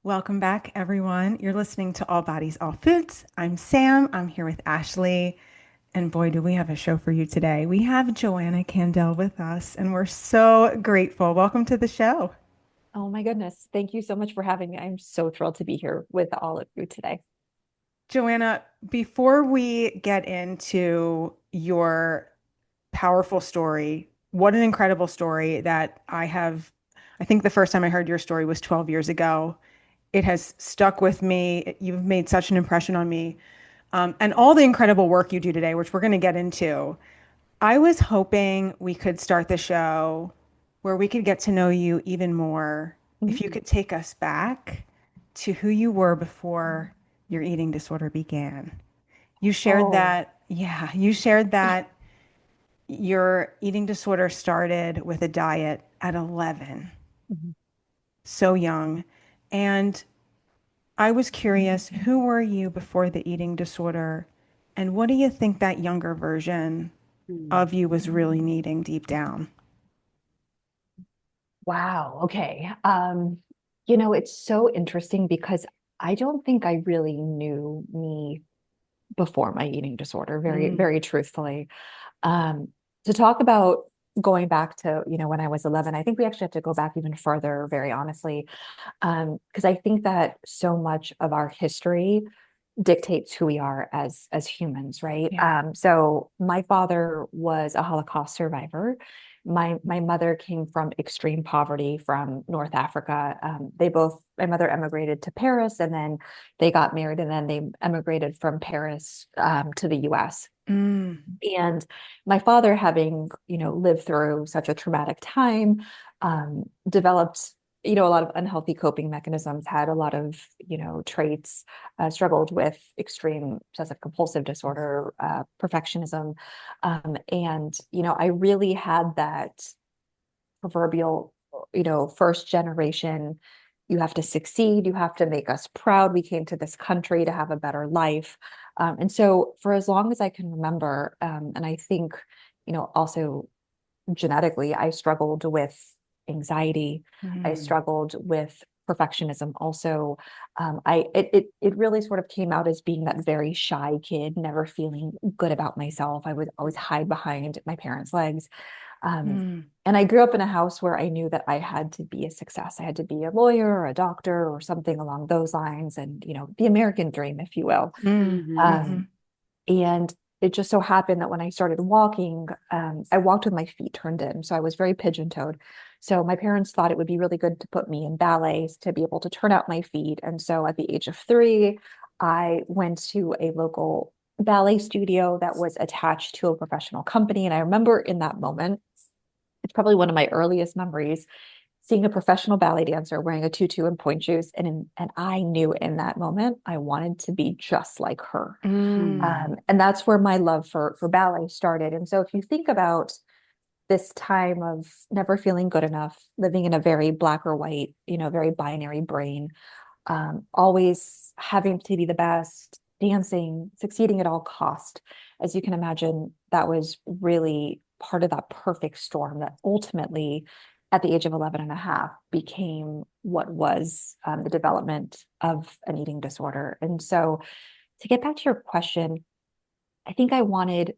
Welcome back, everyone. You're listening to All Bodies, All Foods. I'm Sam. I'm here with Ashley. And boy, do we have a show for you today. We have Johanna Kandel with us, and we're so grateful. Welcome to the show. Oh my goodness. Thank you so much for having me. I'm so thrilled to be here with all of you today. Joanna, before we get into your powerful story, what an incredible story that I think the first time I heard your story was 12 years ago. It has stuck with me. You've made such an impression on me. And all the incredible work you do today, which we're going to get into. I was hoping we could start the show where we could get to know you even more. If you Mhm. could take us back to who you were before your eating disorder began. You shared Oh, that, yeah, you shared that your eating disorder started with a diet at 11, Mhm. so young. And I was curious, who were you before the eating disorder? And what do you think that younger version Mm. of you was really needing deep down? Wow. Okay. It's so interesting because I don't think I really knew me before my eating disorder, very, Mm, very truthfully. Um, to talk about going back to, when I was 11, I think we actually have to go back even further, very honestly, because I think that so much of our history dictates who we are as humans, right? yeah. So my father was a Holocaust survivor. My mother came from extreme poverty from North Africa. My mother emigrated to Paris, and then they got married, and then they emigrated from Paris to the U.S. Mm, And my father, having, lived through such a traumatic time, developed, a lot of unhealthy coping mechanisms, had a lot of, traits, struggled with extreme obsessive compulsive disorder, perfectionism. And, I really had that proverbial, first generation. You have to succeed. You have to make us proud. We came to this country to have a better life. And so, for as long as I can remember, and I think, also genetically, I struggled with anxiety. I mm, struggled with perfectionism. Also, it really sort of came out as being that very shy kid, never feeling good about myself. I would always hide behind my parents' legs. Um, mm, and I grew up in a house where I knew that I had to be a success. I had to be a lawyer or a doctor or something along those lines, and the American dream, if you will. mm, Um, mhm. and it just so happened that when I started walking, I walked with my feet turned in. So I was very pigeon-toed. So my parents thought it would be really good to put me in ballets to be able to turn out my feet. And so at the age of 3, I went to a local ballet studio that was attached to a professional company. And I remember in that moment, it's probably one of my earliest memories, seeing a professional ballet dancer wearing a tutu and point shoes. And I knew in that moment I wanted to be just like her. Mm, And that's where my love for ballet started. And so if you think about this time of never feeling good enough, living in a very black or white, very binary brain, always having to be the best, dancing, succeeding at all cost. As you can imagine, that was really part of that perfect storm that ultimately, at the age of 11 and a half, became what was the development of an eating disorder. And so, to get back to your question, I think I wanted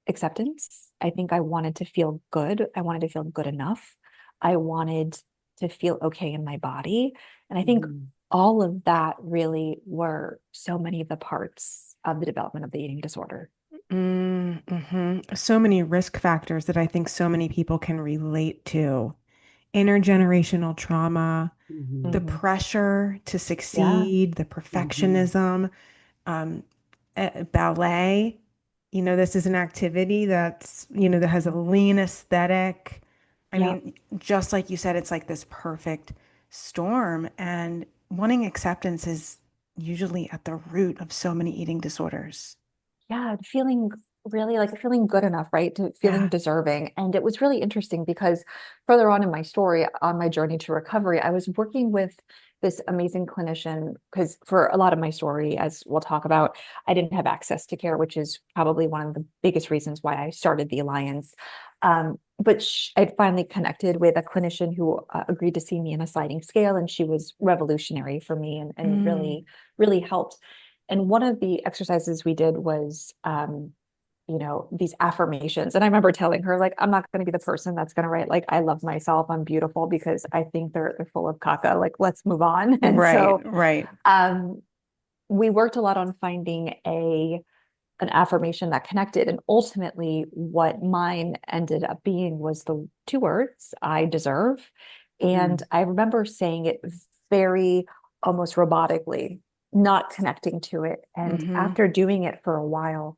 acceptance. I think I wanted to feel good. I wanted to feel good enough. I wanted to feel okay in my body. And I think Mhm. all of that really were so many of the parts of the development of the eating disorder. So many risk factors that I think so many people can relate to. Intergenerational trauma, the Mhm. Mhm. pressure to Yeah. succeed, the Mhm. perfectionism, um, ballet. This is an activity that has a lean aesthetic. I Yeah. mean, just like you said, it's like this perfect storm. And wanting acceptance is usually at the root of so many eating disorders. Yeah. Feeling really like feeling good enough, right? To feeling Yeah. deserving. And it was really interesting because further on in my story, on my journey to recovery, I was working with this amazing clinician because for a lot of my story, as we'll talk about, I didn't have access to care, which is probably one of the biggest reasons why I started the Alliance. But I'd finally connected with a clinician who agreed to see me in a sliding scale, and she was revolutionary for me and Mm. really, really helped. And one of the exercises we did was these affirmations. And I remember telling her, like, I'm not going to be the person that's going to write, like, I love myself, I'm beautiful, because I think they're full of caca. Like, let's move on. And Right, so right. um, we worked a lot on finding an affirmation that connected. And ultimately, what mine ended up being was the two words, I deserve. And Mm. I remember saying it very almost robotically, not connecting to it. And Hmm. after doing it for a while,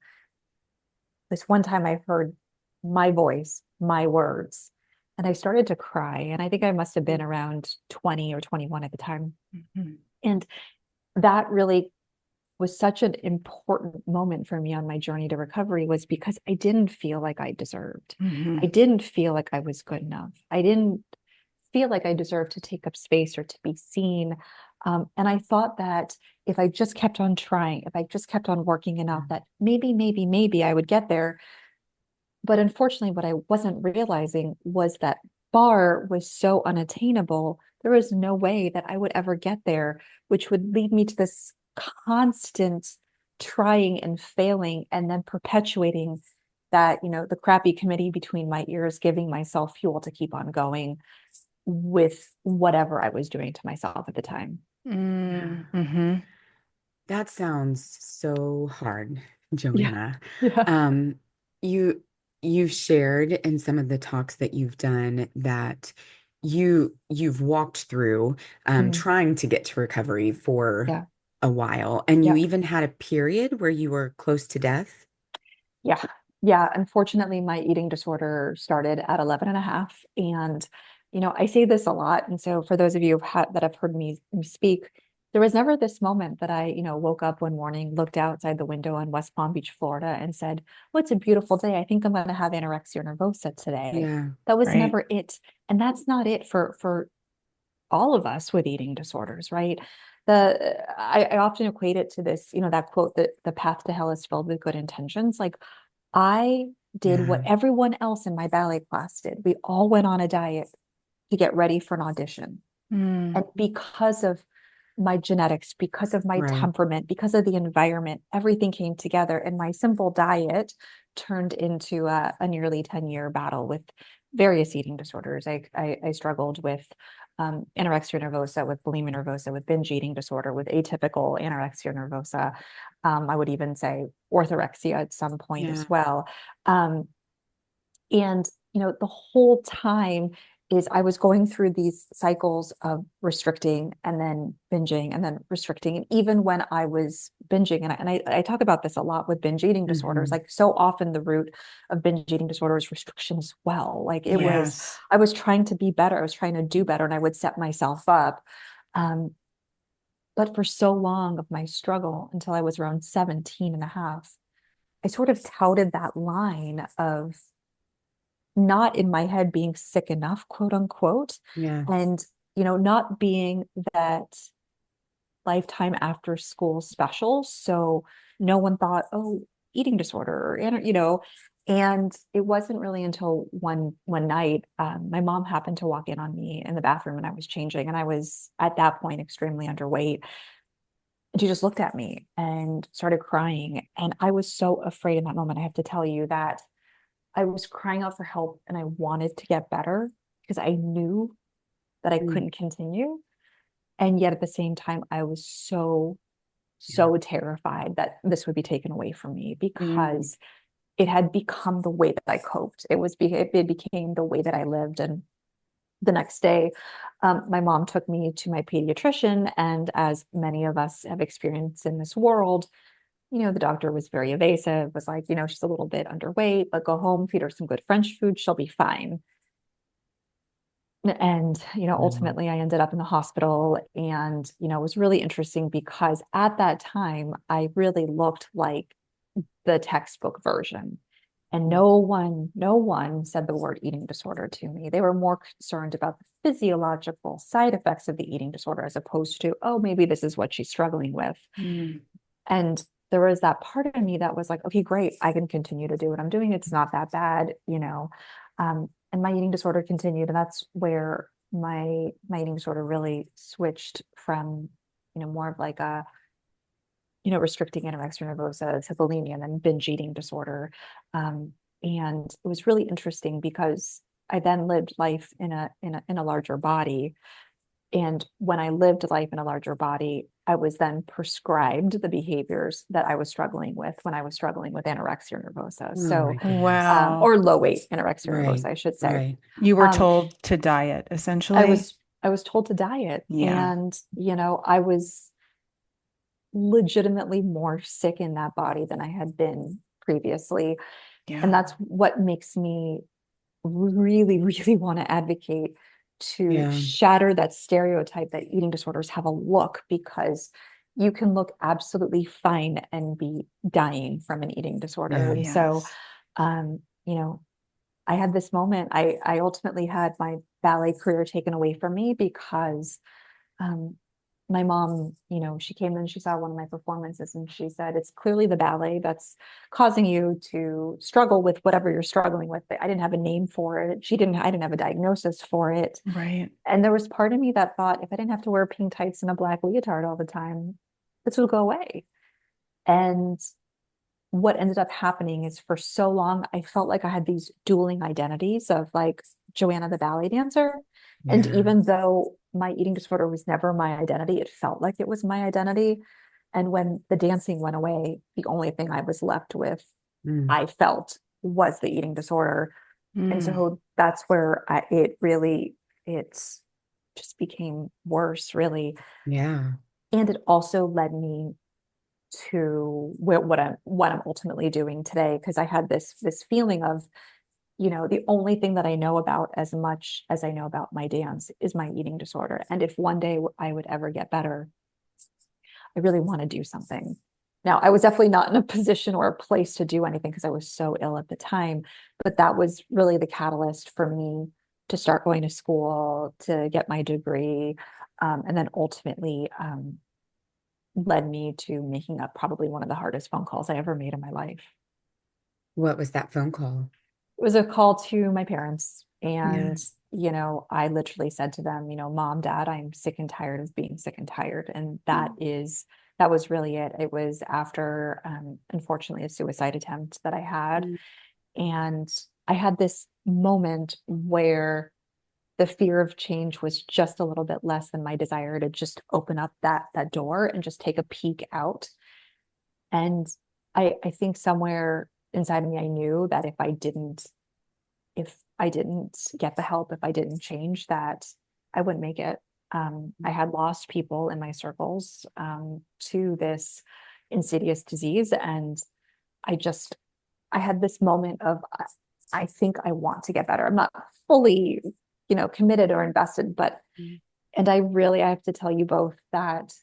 this one time I heard my voice, my words, and I started to cry. And I think I must have been around 20 or 21 at the time. Hmm. And that really was such an important moment for me on my journey to recovery was because I didn't feel like I deserved. I Hmm. didn't feel like I was good enough. I didn't feel like I deserved to take up space or to be seen. And I thought that if I just kept on trying, if I just kept on working enough, that maybe I would get there. But unfortunately, what I wasn't realizing was that bar was so unattainable. There was no way that I would ever get there, which would lead me to this constant trying and failing and then perpetuating that, the crappy committee between my ears, giving myself fuel to keep on going with whatever I was doing to myself at the time. Mm. Hmm. That sounds so hard, Yeah. Johanna. Yeah. Um, you you've shared in some of the talks that you've done that you've walked through Mhm. trying to get to recovery for Yeah. a while, and you Yeah. even had a period where you were close to death. Yeah. Yeah. Unfortunately, my eating disorder started at 11 and a half. And, I say this a lot. And so for those of you that have heard me speak, there was never this moment that I, woke up one morning, looked outside the window in West Palm Beach, Florida, and said, "Oh, it's a beautiful day. I think I'm going to have anorexia nervosa today." Yeah, That was Right. never it. And that's not it for all of us with eating disorders, right? I often equate it to this, that quote that the path to hell is filled with good intentions. Like I did what yeah, everyone else in my ballet class did. We all went on a diet to get ready for an audition. Mm. And because of my genetics, because of my right. temperament, because of the environment, everything came together. And my simple diet turned into a nearly 10-year battle with various eating disorders. I struggled with anorexia nervosa, with bulimia nervosa, with binge eating disorder, with atypical anorexia nervosa. I would even say orthorexia at some point Yeah. as well. Um, and, the whole time is I was going through these cycles of restricting and then binging and then restricting. And even when I was binging, and I talk about this a lot with binge eating disorders, Hmm. like so often the root of binge eating disorder is restriction as well. Like Yes. I was trying to be better. I was trying to do better and I would set myself up. Um, but for so long of my struggle until I was around 17 and a half, I sort of touted that line of not in my head being sick enough, quote unquote, Yeah. and not being that lifetime after school special. So no one thought, oh, eating disorder, and it wasn't really until one night my mom happened to walk in on me in the bathroom and I was changing, and I was at that point extremely underweight. And she just looked at me and started crying, and I was so afraid in that moment. I have to tell you that I was crying out for help and I wanted to get better because I knew that I Mm. couldn't continue. And yet at the same time, I was so, Yeah. so terrified that this would be taken away from me Mm. because it had become the way that I coped. It became the way that I lived. And the next day, my mom took me to my pediatrician. And as many of us have experienced in this world, the doctor was very evasive, was like, she's a little bit underweight, but go home, feed her some good French food, she'll be fine. And, Wow. ultimately I ended up in the hospital. And, it was really interesting because at that time, I really looked like the textbook version. And no one said the word eating disorder to me. They were more concerned about the physiological side effects of the eating disorder as opposed to, oh, maybe this is what she's struggling with. Mm. And there was that part of me that was like, okay, great, I can continue to do what I'm doing. It's not that bad, you know. And my eating disorder continued, and that's where my eating disorder really switched from, more of like a, restricting anorexia nervosa to bulimia and then binge eating disorder. Um, and it was really interesting because I then lived life in a larger body. And when I lived life in a larger body, I was then prescribed the behaviors that I was struggling with when I was struggling with anorexia nervosa. Oh So, my goodness. Wow. or low weight anorexia nervosa, Right. I should say. Right. You were Um, told to diet, I essentially. was I was told to diet, Yeah. and I was legitimately more sick in that body than I had been previously. And Yeah. that's what makes me really, really want to advocate to Yeah. shatter that stereotype that eating disorders have a look, because you can look absolutely fine and be dying from an eating disorder. Yeah. And so, Yes. um, you know, I had this moment. I ultimately had my ballet career taken away from me because um, my mom, she came in, she saw one of my performances and she said, it's clearly the ballet that's causing you to struggle with whatever you're struggling with. I didn't have a name for it. I didn't have a diagnosis for it. Right. And there was part of me that thought, if I didn't have to wear pink tights and a black leotard all the time, this would go away. And what ended up happening is for so long, I felt like I had these dueling identities of like Joanna the ballet dancer. And Yeah. even though my eating disorder was never my identity, it felt like it was my identity. And when the dancing went away, the only thing I was left with, Mm. I felt, was the eating disorder. And Mm. so that's where it's just became worse, really. Yeah. And it also led me to what I'm ultimately doing today, because I had this feeling of, the only thing that I know about as much as I know about my dance is my eating disorder. And if one day I would ever get better, I really want to do something. Now, I was definitely not in a position or a place to do anything because I was so ill at the time, but that was really the catalyst for me to start going to school, to get my degree, and then ultimately led me to making up probably one of the hardest phone calls I ever made in my life. What was that phone call? It was a call to my parents. Yeah. And, I literally said to them, Mom, Dad, I'm sick and tired of being sick and tired. And that was really it. It was after, unfortunately, a suicide attempt that I had. Mm. And I had this moment where the fear of change was just a little bit less than my desire to just open up that door and just take a peek out. And I think somewhere inside of me, I knew that if I didn't get the help, if I didn't change, that I wouldn't make it. I had lost people in my circles to this insidious disease. And I just, I had this moment of, I think I want to get better. I'm not fully, committed or invested, but, Mm. and I have to tell you both that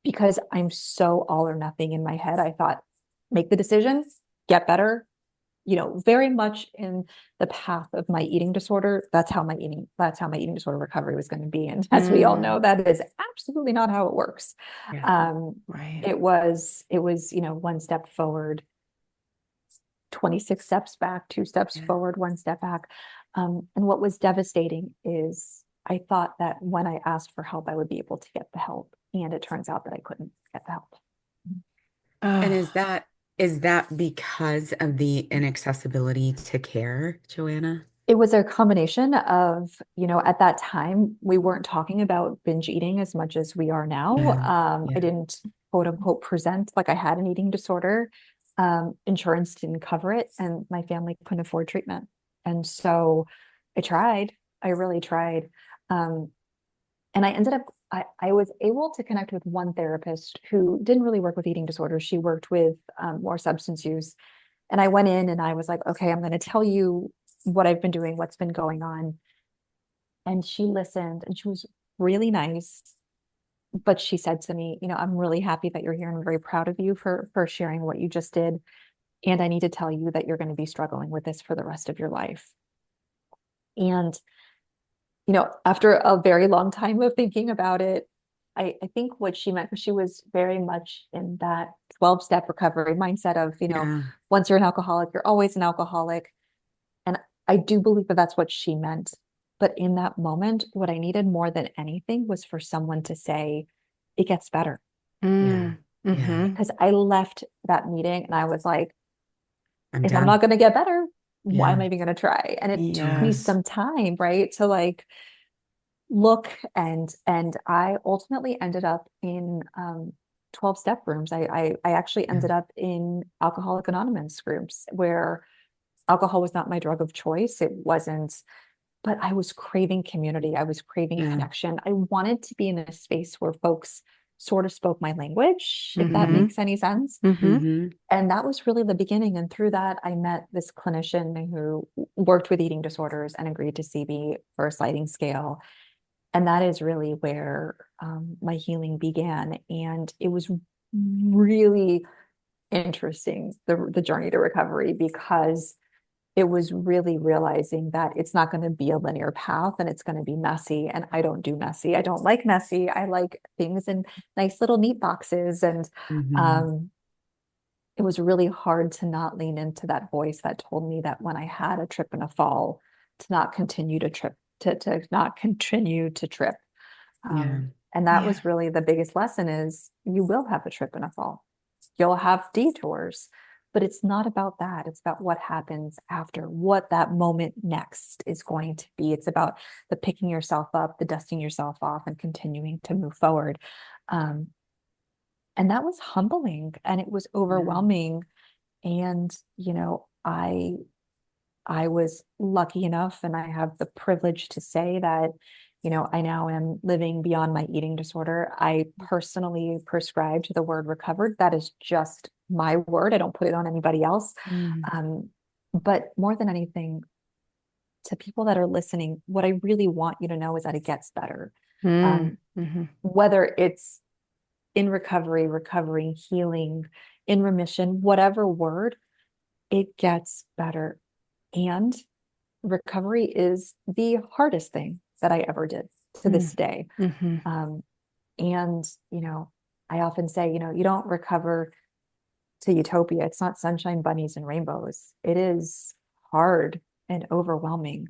because I'm so all or nothing in my head, I thought, make the decision, get better, very much in the path of my eating disorder. That's how my eating disorder recovery was going to be. And as we all know, Mm. that is absolutely not how it works. Yeah. Um, Right. it was, one step forward, 26 steps back, two steps Yeah. forward, one step back. And what was devastating is I thought that when I asked for help, I would be able to get the help. And it turns out that I couldn't get the help. And Oh, is that because of the inaccessibility to care, Joanna? It was a combination of, at that time, we weren't talking about binge eating as much as we are now. Yeah. I Yeah. didn't quote unquote present like I had an eating disorder. Insurance didn't cover it, and my family couldn't afford treatment. And so I tried, I really tried. Um, and I was able to connect with one therapist who didn't really work with eating disorders. She worked with more substance use. And I went in and I was like, okay, I'm going to tell you what I've been doing, what's been going on. And she listened and she was really nice. But she said to me, I'm really happy that you're here and I'm very proud of you for sharing what you just did. And I need to tell you that you're going to be struggling with this for the rest of your life. And, after a very long time of thinking about it, I think what she meant, because she was very much in that 12-step recovery mindset of, Yeah. once you're an alcoholic, you're always an alcoholic. And I do believe that that's what she meant. But in that moment, what I needed more than anything was for someone to say, it gets better. Yeah. Mm. Yeah. Mm-hmm. Because I left that meeting and I was like, I'm if I'm done. not going to get better, why am Yeah. I even going to try? And it took me Yes. some time, right? To like look, and I ultimately ended up in 12 step rooms. I actually Yeah. ended up in Alcoholic Anonymous groups where alcohol was not my drug of choice. It wasn't, but I was craving community. I was craving Yeah. connection. I wanted to be in a space where folks sort of spoke my language, if that Mm-hmm. makes any sense. Mm-hmm. Mm-hmm. And that was really the beginning. And through that, I met this clinician who worked with eating disorders and agreed to see me for a sliding scale. And that is really where my healing began. And it was really interesting, the journey to recovery, because it was really realizing that it's not going to be a linear path and it's going to be messy. And I don't do messy. I don't like messy. I like things in nice little neat boxes. And Mm-hmm. um, it was really hard to not lean into that voice that told me that when I had a trip and a fall, to not continue to trip, to not continue to trip. Yeah. And that Yeah. was really the biggest lesson is you will have a trip and a fall. You'll have detours, but it's not about that. It's about what happens after, what that moment next is going to be. It's about the picking yourself up, the dusting yourself off, and continuing to move forward. Um, and that was humbling and it was Yeah. overwhelming. And, I was lucky enough, and I have the privilege to say that, I now am living beyond my eating disorder. I personally prescribe to the word recovered. That is just my word. I don't put it on anybody else. Mm. Um, but more than anything, to people that are listening, what I really want you to know is that it gets better. Mm. Um, Mm-hmm. whether it's in recovery, recovering, healing, in remission, whatever word, it gets better. And recovery is the hardest thing that I ever did to this day. Mm-hmm. Um, and, I often say, you don't recover to utopia. It's not sunshine, bunnies, and rainbows. It is hard and overwhelming.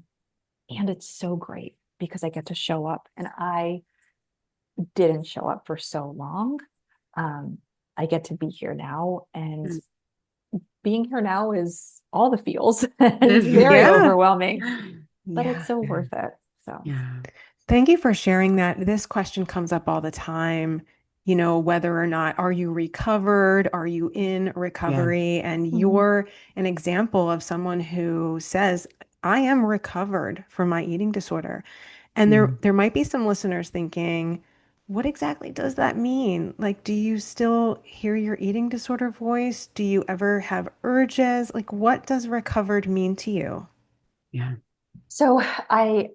And it's so great because I get to show up, and I didn't show up for so long. Um, I get to be here now, and being here now is all the feels and very Mm-hmm. Yeah. overwhelming, but it's Yeah. so Yeah. worth it. So. Yeah. Thank you for sharing that. This question comes up all the time, whether or not are you recovered? Are you in Yeah. recovery? And Mhm. you're an example of someone who says, I am recovered from my eating disorder. And there Mhm. there might be some listeners thinking, what exactly does that mean? Like, do you still hear your eating disorder voice? Do you ever have urges? Like, what does recovered mean to you? Yeah. So I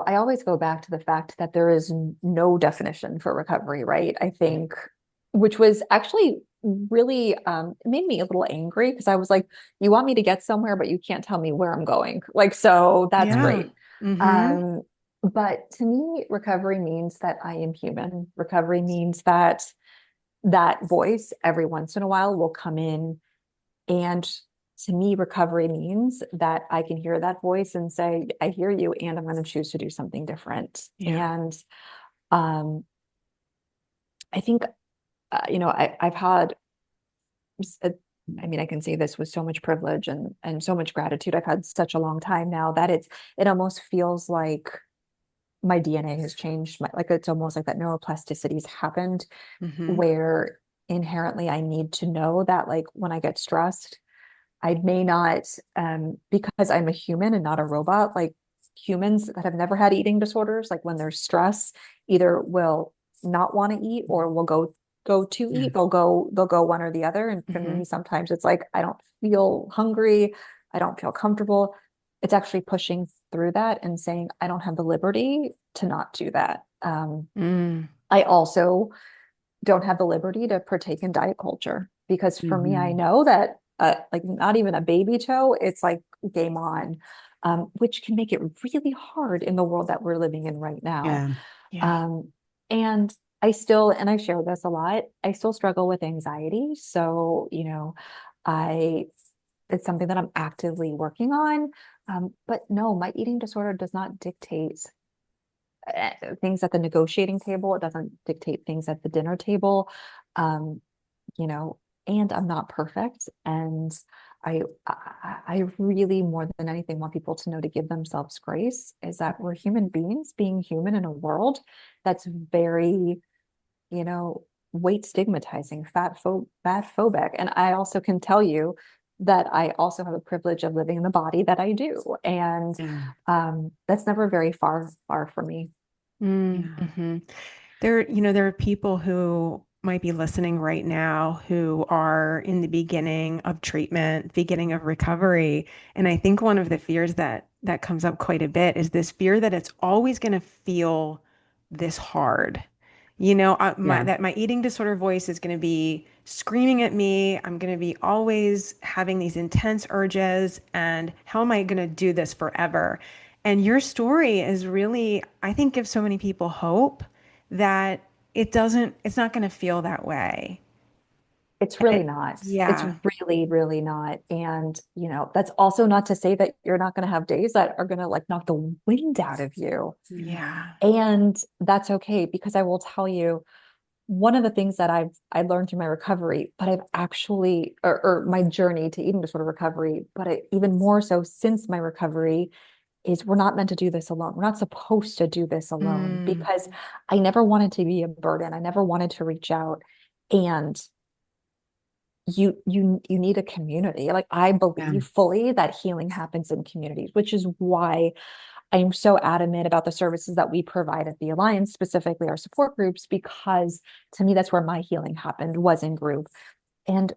always go back to the fact that there is no definition for recovery, right? I think, which was actually really, it made me a little angry because I was like, you want me to get somewhere, but you can't tell me where I'm going. Like, so that's Yeah. Yeah. great. Mm-hmm. Um, but to me, recovery means that I am human. Recovery means that that voice every once in a while will come in. And to me, recovery means that I can hear that voice and say, I hear you, and I'm going to choose to do something different. Yeah. And um, I think, I've had, a, I mean, I can say this with so much privilege and so much gratitude. I've had such a long time now that it almost feels like my DNA has changed. Like it's almost like that neuroplasticity has happened, Mm-hmm. where inherently I need to know that, like, when I get stressed, I may not, because I'm a human and not a robot, like humans that have never had eating disorders, like when there's stress, either will not want to eat or will go to Yeah. eat. They'll go one or the other. And for Mm-hmm. me, sometimes it's like I don't feel hungry, I don't feel comfortable. It's actually pushing through that and saying I don't have the liberty to not do that. Mm. I also don't have the liberty to partake in diet culture because for me, I Mm-hmm. know that like not even a baby toe, it's like game on, which can make it really hard in the world that we're living in right now. Yeah. Yeah. Um, and I still, and I share this a lot, I still struggle with anxiety. So, I, it's something that I'm actively working on. But no, my eating disorder does not dictate things at the negotiating table. It doesn't dictate things at the dinner table. Um, you know, and I'm not perfect. And I really more than anything want people to know to give themselves grace is that we're human beings being human in a world that's very, you know, weight stigmatizing, fat phobic. And I also can tell you that I also have a privilege of living in the body that I do. And Yeah. that's never very far from me. Yeah. Mm-hmm. There are people who might be listening right now who are in the beginning of treatment, beginning of recovery. And I think one of the fears that comes up quite a bit is this fear that it's always going to feel this hard. Yeah. That my eating disorder voice is going to be screaming at me. I'm going to be always having these intense urges. And how am I going to do this forever? And your story is really, I think, gives so many people hope that it's not going to feel that way. It's really It- not. It's yeah. really, really not. And, that's also not to say that you're not going to have days that are going to like knock the wind out of you. Yeah. Yeah. And that's okay because I will tell you one of the things that I learned through my recovery, but I've actually or my journey to eating disorder recovery, but even more so since my recovery is we're not meant to do this alone. We're not supposed to do this alone Mm, because I never wanted to be a burden. I never wanted to reach out. And you need a community. Like I Yeah. believe fully that healing happens in communities, which is why I'm so adamant about the services that we provide at the Alliance, specifically our support groups, because to me that's where my healing happened, was in group. And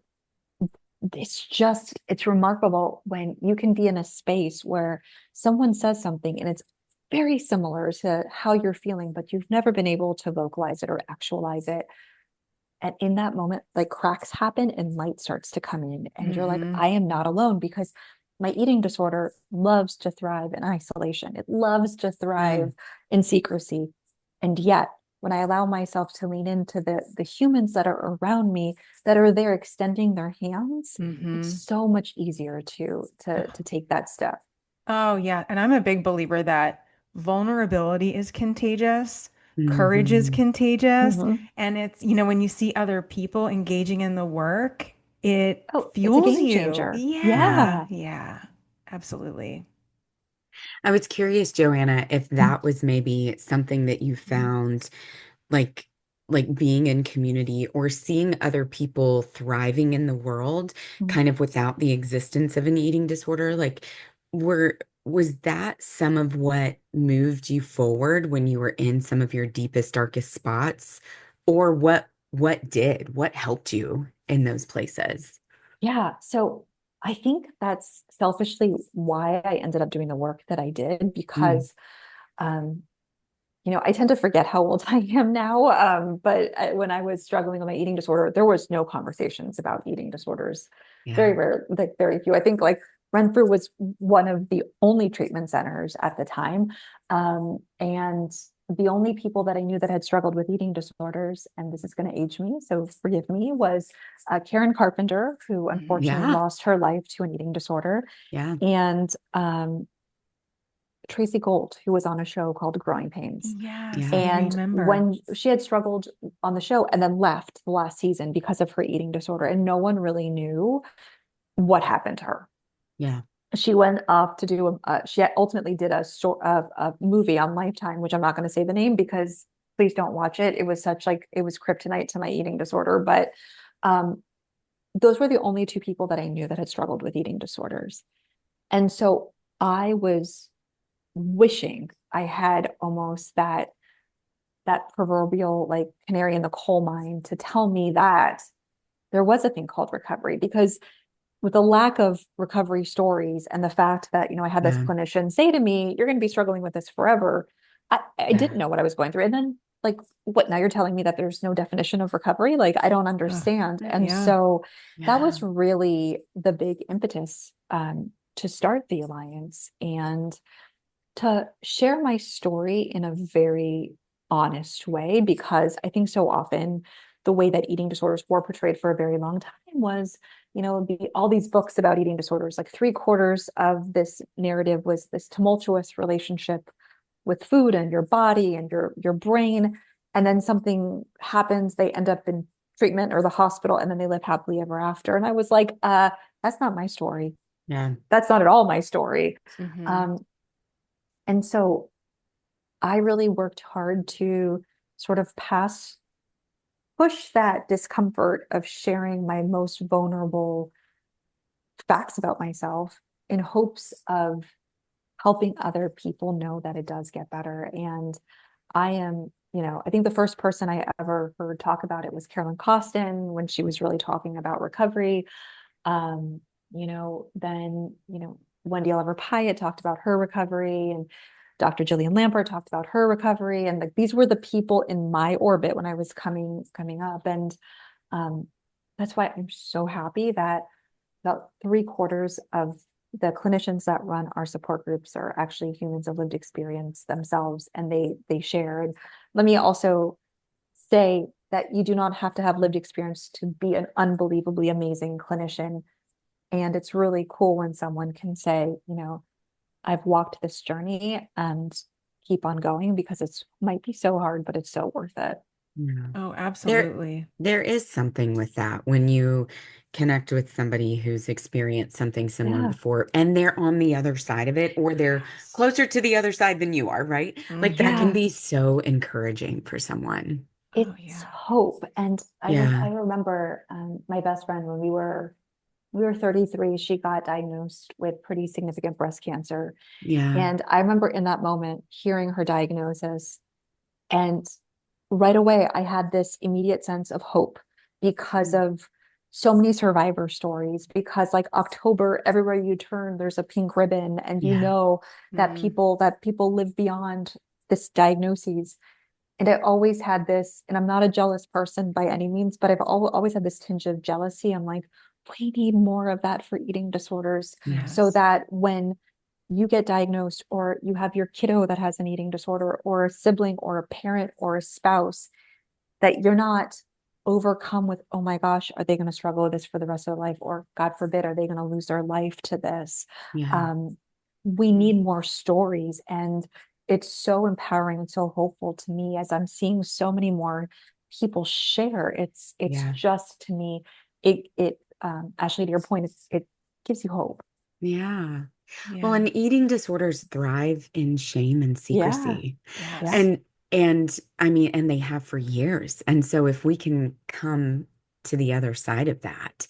it's remarkable when you can be in a space where someone says something and it's very similar to how you're feeling, but you've never been able to vocalize it or actualize it. And in that moment, like cracks happen and light starts to come in. And you're like, hmm I am not alone because my eating disorder loves to thrive in isolation. It loves to Yeah. thrive in secrecy. And yet, when I allow myself to lean into the humans that are around me that are there extending their hands, it's hmm so much easier to take that step. Oh, yeah. And I'm a big believer that vulnerability is contagious, courage is Hmm. contagious. Mhm. And when you see other people engaging in the work, it Oh, it's a fuels game you. changer. Yeah. Yeah. Yeah. Absolutely. I was curious, Joanna, if that was maybe something that you found like being in community or seeing other people thriving in the world Mhm. kind of without the existence of an eating disorder. Like were was that some of what moved you forward when you were in some of your deepest, darkest spots? Or what helped you in those places? Yeah. So I think that's selfishly why I ended up doing the work that I did Mm, because, um, I tend to forget how old I am now. But when I was struggling with my eating disorder, there was no conversations about eating disorders. Very yeah. rare, like very few. I think like Renfrew was one of the only treatment centers at the time. And the only people that I knew that had struggled with eating disorders, and this is going to age me, so forgive me, was Karen Carpenter, who Mhm. unfortunately Yeah. lost her life to an eating disorder, Yeah. and Tracy Gold, who was on a show called Growing Pains. Yes, Yeah. I And remember. when she had struggled on the show and then left the last season because of her eating disorder, and no one really knew what happened to her. Yeah. She went off to do she ultimately did a movie on Lifetime, which I'm not going to say the name because please don't watch it. It was such like it was kryptonite to my eating disorder. But um, those were the only two people that I knew that had struggled with eating disorders. And so I was wishing I had almost that proverbial like canary in the coal mine to tell me that there was a thing called recovery because with the lack of recovery stories and the fact that I had this Yeah. clinician say to me you're going to be struggling with this forever. I Yeah. didn't know what I was going through, and then like, what, now you're telling me that there's no definition of recovery? Like, I don't Uh, understand. And yeah. so that Yeah. was really the big impetus to start the Alliance and to share my story in a very honest way, because I think so often the way that eating disorders were portrayed for a very long time was, all these books about eating disorders, like three-quarters of this narrative was this tumultuous relationship with food and your body and your brain. And then something happens, they end up in treatment or the hospital, and then they live happily ever after. And I was like, that's not my story. Yeah. That's not at all my story. Hmm. Um, and so I really worked hard to sort of push that discomfort of sharing my most vulnerable facts about myself in hopes of helping other people know that it does get better. And I am, I think the first person I ever heard talk about it was Carolyn Costin when she was really talking about recovery. Um, then, Wendy Oliver Pyatt talked about her recovery, and Dr. Jillian Lampert talked about her recovery. And like these were the people in my orbit when I was coming up. And um, that's why I'm so happy that about three-quarters of the clinicians that run our support groups are actually humans of lived experience themselves, and they share. And let me also say that you do not have to have lived experience to be an unbelievably amazing clinician. And it's really cool when someone can say, I've walked this journey and keep on going, because it's might be so hard, but it's so worth it. Yeah. Oh, There, absolutely. there is something with that when you connect with somebody who's experienced something similar Yeah. before and they're on the other side of it, or they're Yes. closer to the other side than you are, right? Like that can Hmm. Yeah. be so encouraging for someone. Oh, It's yeah. hope. And I Yeah. remember my best friend when we were 33, she got diagnosed with pretty significant breast cancer. Yeah. And I remember in that moment hearing her diagnosis, and right away I had this immediate sense of hope because Mm. of so many survivor stories, because like October, everywhere you turn, there's a pink ribbon, and Yeah. that Mm. people live beyond this diagnosis. And I always had this, and I'm not a jealous person by any means, but I've always had this tinge of jealousy. I'm like, we need more of that for eating disorders, so Yes. Yes. that when you get diagnosed, or you have your kiddo that has an eating disorder, or a sibling, or a parent, or a spouse, that you're not overcome with, oh my gosh, are they going to struggle with this for the rest of their life? Or God forbid, are they going to lose their life to this? Yeah. Um, we need Mm. more stories. And it's so empowering and so hopeful to me as I'm seeing so many more people share. It's Yeah. just, to me, it Ashley, to your point, it gives you hope. Yeah. Well, Yeah. and eating disorders thrive in shame and Yeah. secrecy. Yeah. Yes. And I mean, and they have for years. And so if we can come to the other side of that,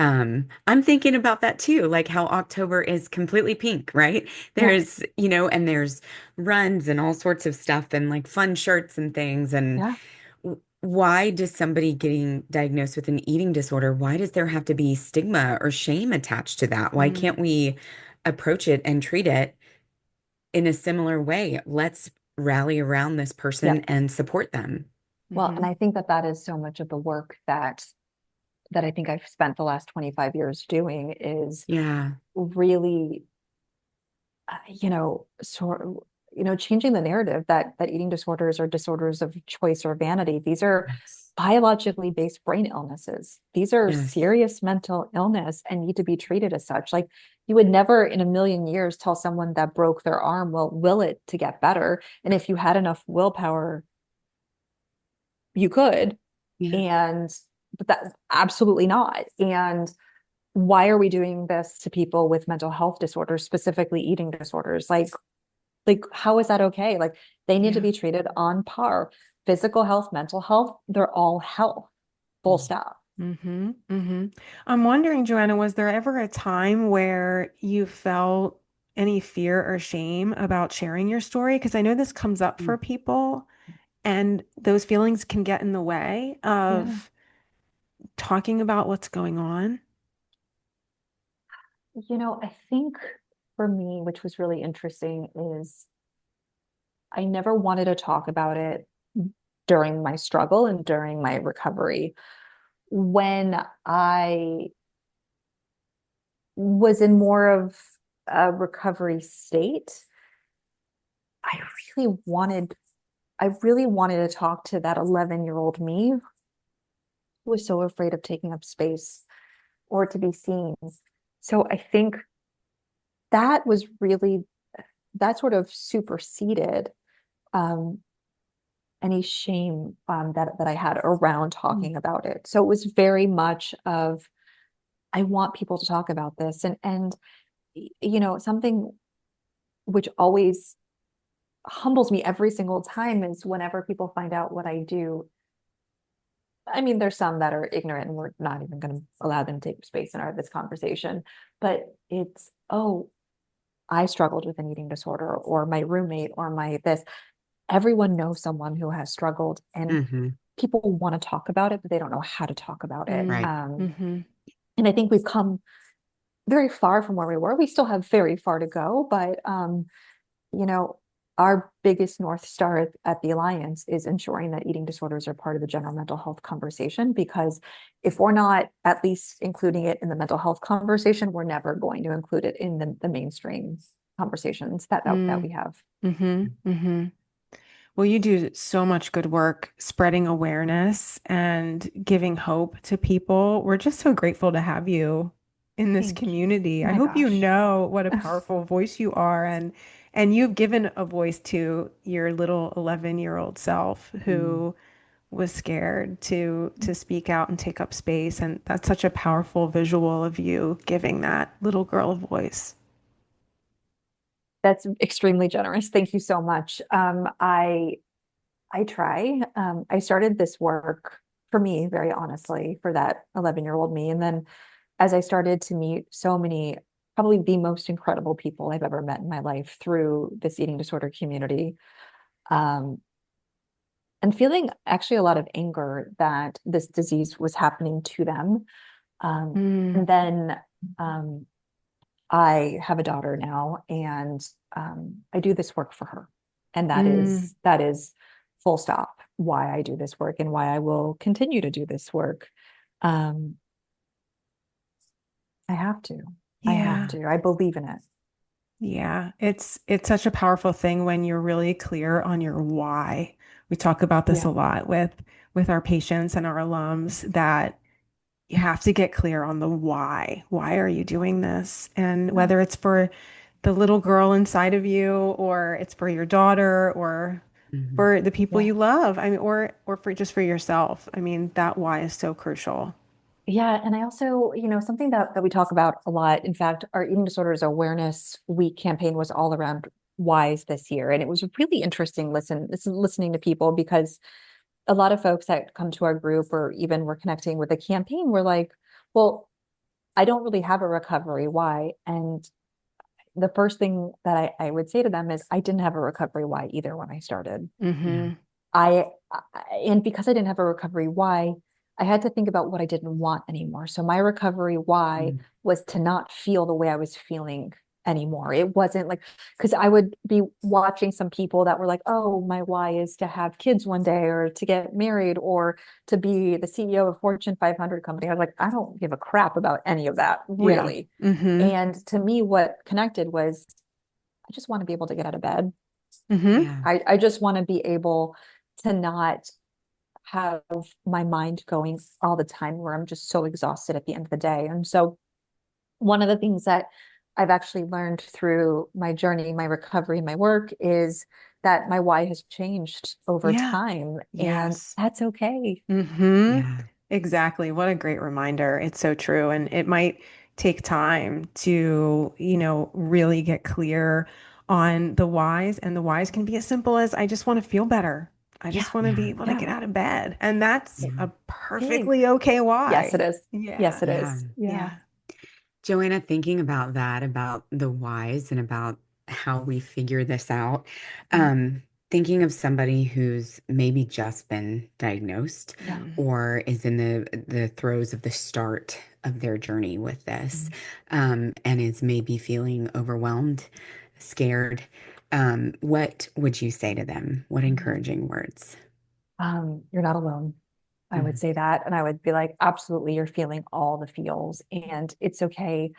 I'm thinking about that too, like how October is completely pink, right? Yeah. There's, and there's runs and all sorts of stuff and like fun shirts and things. And Yeah. why does somebody getting diagnosed with an eating disorder, why does there have to be stigma or shame attached to that? Why Mm. can't we approach it and treat it in a similar way? Let's rally around this Yeah. person and support them. Well, and Hmm. I think that that is so much of the work that I think I've spent the last 25 years doing, is Yeah. really, changing the narrative that eating disorders are disorders of choice or vanity. These are Yes. biologically based brain illnesses. These are Yes. serious mental illness and need to be treated as such. Like, you would never in a million years tell someone that broke their arm, well, will it to get better? And if you had enough willpower, you could. Yeah. And but that, absolutely not. And why are we doing this to people with mental health disorders, specifically eating disorders? Like how is that okay? Like, they need to Yeah. be treated on par. Physical health, mental health, they're all health, full stop. Hmm. Hmm. I'm wondering, Joanna, was there ever a time where you felt any fear or shame about sharing your story? Because I know this comes up Mm. for people, and those feelings can get in the way Yeah. of talking about what's going on. I think for me, which was really interesting, is I never wanted to talk about it during my struggle and during my recovery. When I was in more of a recovery state, I really wanted I really wanted to talk to that 11-year-old me who was so afraid of taking up space or to be seen. So I think that was really that sort of superseded um, any shame that I had around Mm. talking about it. So it was very much of I want people to talk about this, and something which always humbles me every single time is whenever people find out what I do. I mean, there's some that are ignorant and we're not even going to allow them to take space in this conversation. But it's, oh, I struggled with an eating disorder, or my roommate, or my this. Everyone knows someone who has struggled, and Hmm. people want to talk about it, but they don't know how to talk about it. Right. Mm-hmm. And I think we've come very far from where we were. We still have very far to go, but you know, our biggest North Star at the Alliance is ensuring that eating disorders are part of the general mental health conversation, because if we're not at least including it in the mental health conversation, we're never going to include it in the mainstream conversations that we have. Mm-hmm. Mm-hmm. Well, you do so much good work spreading awareness and giving hope to people. We're just so grateful to have you in this Thank you. community. I My hope you gosh. know what a powerful voice you are, and you've given a voice to your little 11-year-old self Mm. who was scared to speak out and take up space. And that's such a powerful visual of you giving that little girl a voice. That's extremely generous. Thank you so much. I try. I started this work for me, very honestly, for that 11-year-old me. And then as I started to meet so many, probably the most incredible people I've ever met in my life through this eating disorder community, um, and feeling actually a lot of anger that this disease was happening to them. Mm, And then um, I have a daughter now, and I do this work for her. And mm, that is full stop why I do this work and why I will continue to do this work. Um, I have to. I have yeah. to. I believe in it. Yeah, it's such a powerful thing when you're really clear on your why. We talk about this Yeah. a lot with our patients and our alums that you have to get clear on the why. Why are you doing this? And Yeah. whether it's for the little girl inside of you, or it's for your daughter, or Hmm. for the people Yeah. you love. I mean, or for just for yourself. I mean, that why is so crucial. Yeah, and I also, something that we talk about a lot. In fact, our Eating Disorders Awareness Week campaign was all around whys this year, and it was really interesting listening to people, because a lot of folks that come to our group or even we're connecting with the campaign were like, "Well, I don't really have a recovery why," and the first thing that I would say to them is, I didn't have a recovery why either when I started. Yeah. Mm-hmm. And because I didn't have a recovery why, I had to think about what I didn't want anymore. So my recovery why Mm. was to not feel the way I was feeling anymore. It wasn't like, because I would be watching some people that were like, oh, my why is to have kids one day, or to get married, or to be the CEO of a Fortune 500 company. I was like, I don't give a crap about any of that, Yeah. really. Mm-hmm. And to me, what connected was, I just want to be able to get out of bed. Mm-hmm. Yeah. I just want to be able to not have my mind going all the time where I'm just so exhausted at the end of the day. And so, one of the things that I've actually learned through my journey, my recovery, my work is that my why has changed over Yeah. time, and Yes. that's okay. Mm-hmm. Yeah. Exactly. What a great reminder. It's so true. And it might take time to, really get clear on the whys. And the whys can be as simple as I just want to feel better. I Yeah, just want to be Yeah. able to yeah, get out of bed. And that's Yeah. a big. perfectly okay Yes, it why. is. Yes, Yeah. it Yeah. is. Yeah. Yeah. Joanna, thinking about that, about the whys and about how we figure this out, Mm. thinking of somebody who's maybe just been diagnosed Yeah. Mm, or is in the throes of the start of their journey with this, Mm. and is maybe feeling overwhelmed, scared, what would you say to them? What Mm. encouraging words? You're not alone. I would Mhm. say that. And I would be like, absolutely, you're feeling all the feels and it's okay.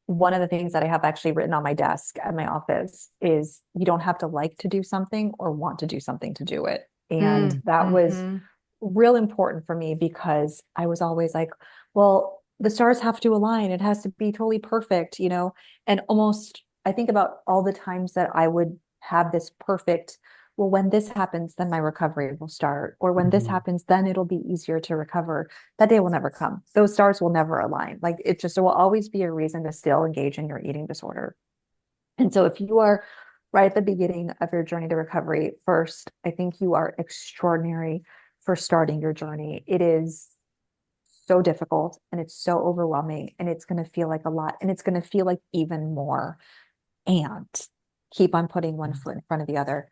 One of the things that I have actually written on my desk at my office is you don't have to like to do something or want to do something to do it. And Mm, that was hmm. real important for me because I was always like, well, the stars have to align. It has to be totally perfect, and almost I think about all the times that I would have this perfect, well, when this happens, then my recovery will start. Or when this Mhm. happens, then it'll be easier to recover. That day will never come. Those stars will never align. Like it just, there will always be a reason to still engage in your eating disorder. And so if you are right at the beginning of your journey to recovery, first, I think you are extraordinary for starting your journey. It is so difficult and it's so overwhelming and it's going to feel like a lot and it's going to feel like even more. And keep on putting one foot in front of the other.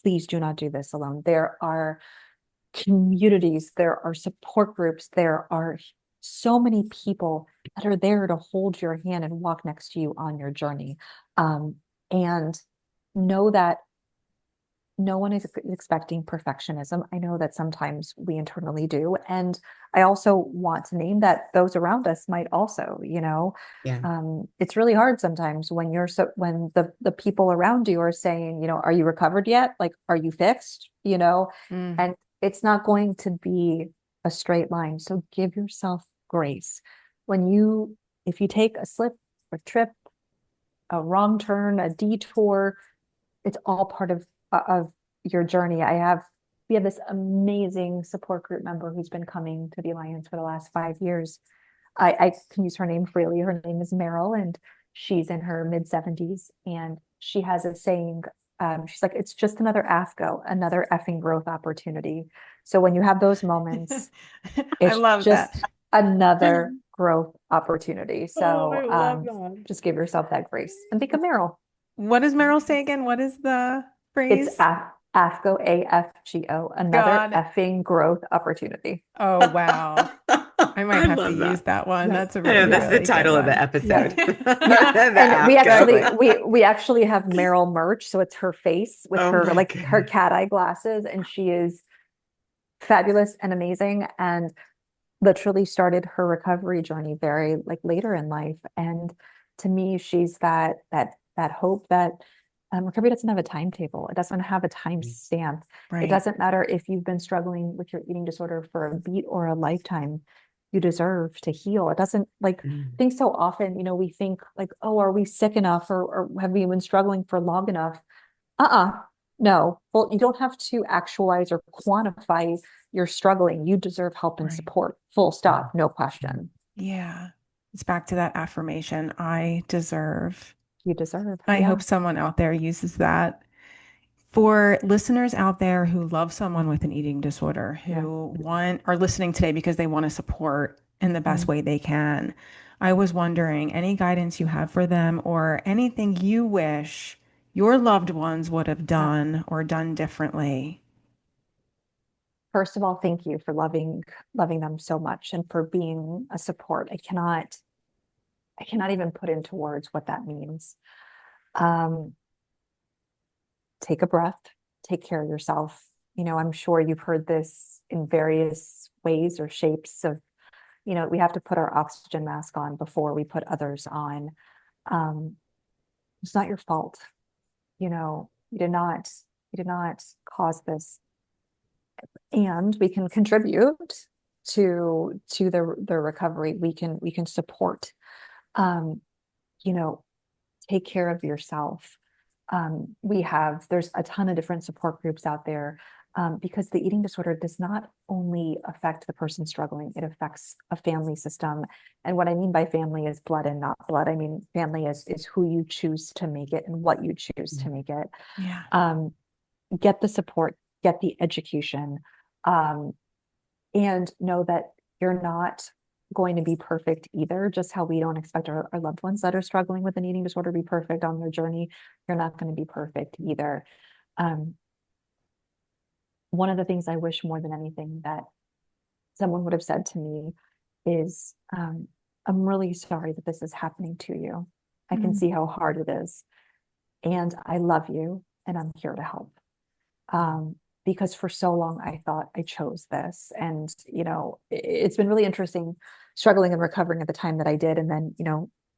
Please do not do this alone. There are communities, there are support groups, there are so many people that are there to hold your hand and walk next to you on your journey. And know that no one is expecting perfectionism. I know that sometimes we internally do. And I also want to name that those around us might also, Yeah. it's really hard sometimes when when the people around you are saying, are you recovered yet? Like, are you fixed? Mm. And it's not going to be a straight line. So give yourself grace. If you take a slip, a trip, a wrong turn, a detour, it's all part of your journey. We have this amazing support group member who's been coming to the Alliance for the last 5 years. I can use her name freely. Her name is Meryl, and she's in her mid 70s. And she has a saying, she's like, it's just another AFGO, another effing growth opportunity. So when you have those moments, I it's love that. just another growth opportunity. Oh, I So love that. just give yourself that grace and think of Meryl. What does Meryl say again? What is the It's phrase? AFGO, AFGO, another God. effing growth opportunity. Oh, wow. I might I have to love use that. that one. Yes. That's a I know really, that's Yeah. the really good title of the one. Yeah. episode. Yeah. The And we actually AFCO. Exactly. we actually have Meryl merch. So it's her face with Oh her my like her goodness. cat eye glasses, and she is fabulous and amazing and literally started her recovery journey very like later in life. And to me, she's that hope that recovery doesn't have a timetable. It doesn't have a time stamp. It Right. doesn't matter if you've been struggling with your eating disorder for a beat or a lifetime. You deserve to heal. It doesn't like I Mm. think so often, we think like, oh, are we sick enough or have we been struggling for long enough? Uh-uh. No. Well, you don't have to actualize or quantify your struggling. You deserve help and Right. support. Full stop. No question. Yeah. It's back to that affirmation. I deserve. You deserve. I Yeah. hope someone out there uses that. For listeners out there who love someone with an eating disorder, Yeah. who are listening today because they want to support in the best Mm. way they can, I was wondering any guidance you have for them or anything you wish your loved ones would have Yeah. done or done differently. First of all, thank you for loving them so much and for being a support. I cannot even put into words what that means. Um, take a breath, take care of yourself. I'm sure you've heard this in various ways or shapes of, we have to put our oxygen mask on before we put others on. Um, it's not your fault. You did not cause this, and we can contribute to the recovery. We can support. Um, you know, take care of yourself. There's a ton of different support groups out there, because the eating disorder does not only affect the person struggling, it affects a family system. And what I mean by family is blood and not blood. I mean, family is who you choose to make it and what you choose to make it. Yeah. Um, get the support, get the education, um, and know that you're not going to be perfect either. Just how we don't expect our loved ones that are struggling with an eating disorder to be perfect on their journey, you're not going to be perfect either. Um, One of the things I wish more than anything that someone would have said to me is, I'm really sorry that this is happening to you. I can Mm. see how hard it is. And I love you and I'm here to help. Um, because for so long I thought I chose this. And, it's been really interesting struggling and recovering at the time that I did. And then,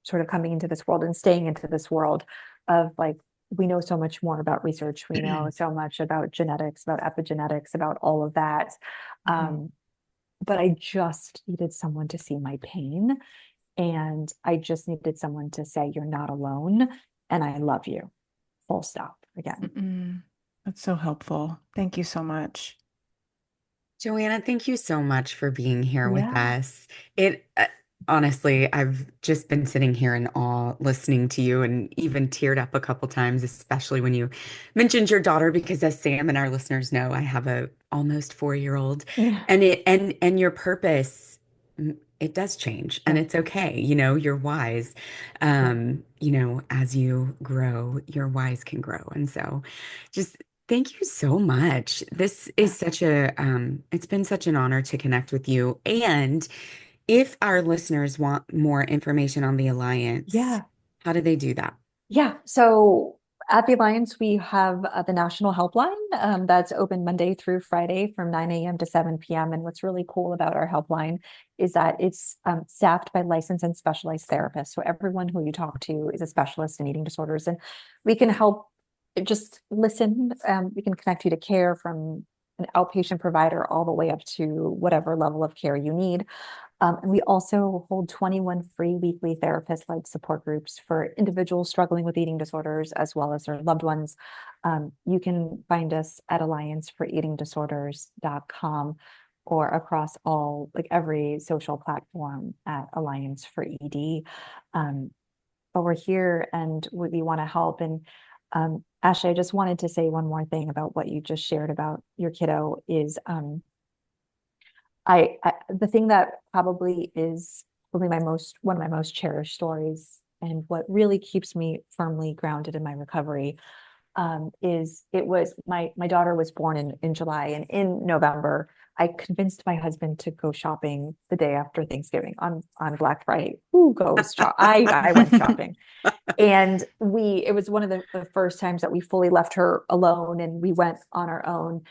sort of coming into this world and staying into this world of like, we know so much more about research. We know so much about genetics, about epigenetics, about all of that. Mhm. But I just needed someone to see my pain. And I just needed someone to say, you're not alone and I love you. Full stop again. Mm-mm. That's so helpful. Thank you so much. Joanna, thank you so much for being here with Yeah. us. It honestly, I've just been sitting here in awe listening to you and even teared up a couple times, especially when you mentioned your daughter, because as Sam and our listeners know, I have a almost 4-year-old, Yeah. and your purpose, it does change and Yeah. it's okay. You're wise. Yeah. As you grow, your wise can grow. And so just thank you so much. This is Yeah. it's been such an honor to connect with you. And if our listeners want more information on the Alliance, Yeah. how do they do that? Yeah. So at the Alliance, we have the National Helpline that's open Monday through Friday from 9 a.m. to 7 p.m. And what's really cool about our helpline is that it's staffed by licensed and specialized therapists. So everyone who you talk to is a specialist in eating disorders, and we can help just listen. We can connect you to care from an outpatient provider all the way up to whatever level of care you need. And we also hold 21 free weekly therapist-led support groups for individuals struggling with eating disorders as well as their loved ones. You can find us at allianceforeatingdisorders.com or across like every social platform at Alliance for ED. Um, but we're here and we want to help. And Ashley, I just wanted to say one more thing about what you just shared about your kiddo is the thing that probably is probably one of my most cherished stories and what really keeps me firmly grounded in my recovery is it was my daughter was born in July, and in November I convinced my husband to go shopping the day after Thanksgiving on Black Friday. Who goes shop? I went shopping, and it was one of the first times that we fully left her alone and we went on our own.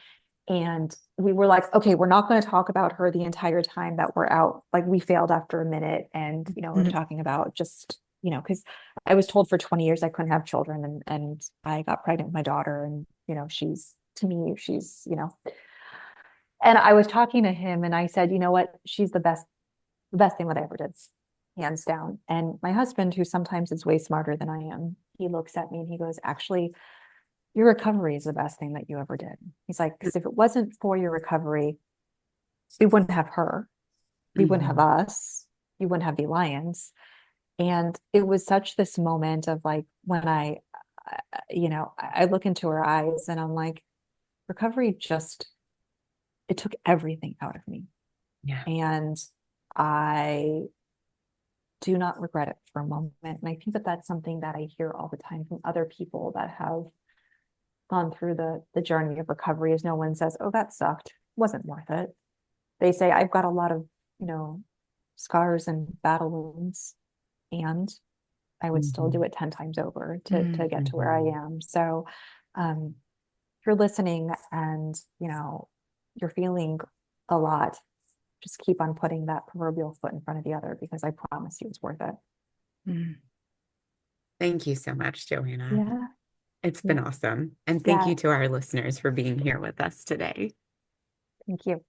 And we were like, okay, we're not going to talk about her the entire time that we're out. Like we failed after a minute. And, we're Mhm. talking about just, because I was told for 20 years I couldn't have children, and I got pregnant with my daughter. And, she's to me, and I was talking to him and I said, you know what? She's the best thing that I ever did, hands down. And my husband, who sometimes is way smarter than I am, he looks at me and he goes, actually, your recovery is the best thing that you ever did. He's like, because if it wasn't for your recovery, we wouldn't have her, we wouldn't have Mhm. us, you wouldn't have the Alliance. And it was such this moment of like when I look into her eyes and I'm like, recovery just, it took everything out of me. Yeah. And I do not regret it for a moment. And I think that that's something that I hear all the time from other people that have gone through the journey of recovery, is no one says, oh, that sucked, wasn't worth it. They say, I've got a lot of, you know, scars and battle wounds, and I would still do Mhm. it 10 times over to get to where I Mhm. am. So if you're listening and, you're feeling a lot, just keep on putting that proverbial foot in front of the other, because I promise you it's worth it. Mm. Thank you so much, Joanna. Yeah. It's been Yeah. awesome. And thank Yeah. you to our listeners for being here with us today. Thank you.